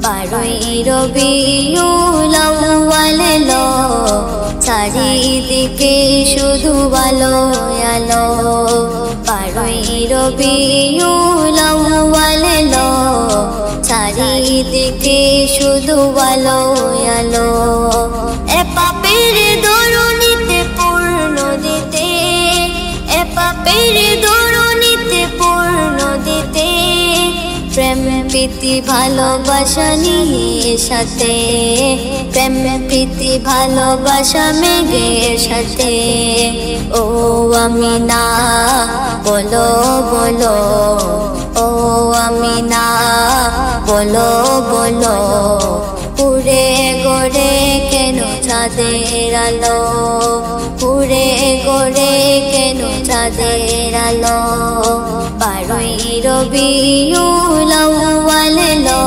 বারোই রবিউল আউয়াল এলো, চারিদিকে শুধু আলো আলো। বারোই রবিউল আউয়াল এলো, চারিদিকে শুধু আলো আলো। এ পাপের দরুনিতে পূর্ণ দিতে, এ পাপের দরুনিতে পূর্ণ দিতে, প্রেম প্রীতি ভালোবাসা নিয়ে সাথে, প্রেম প্রীতি ভালোবাসা মেঘের সাথে। ও আমিনা বলো বলো, ও আমিনা বলো বলো, পুরে গড়ে কেন চাঁদের আলো, পুরে গড়ে কেন চাঁদের আলো। বারোই রবিউল আউয়াল এলো,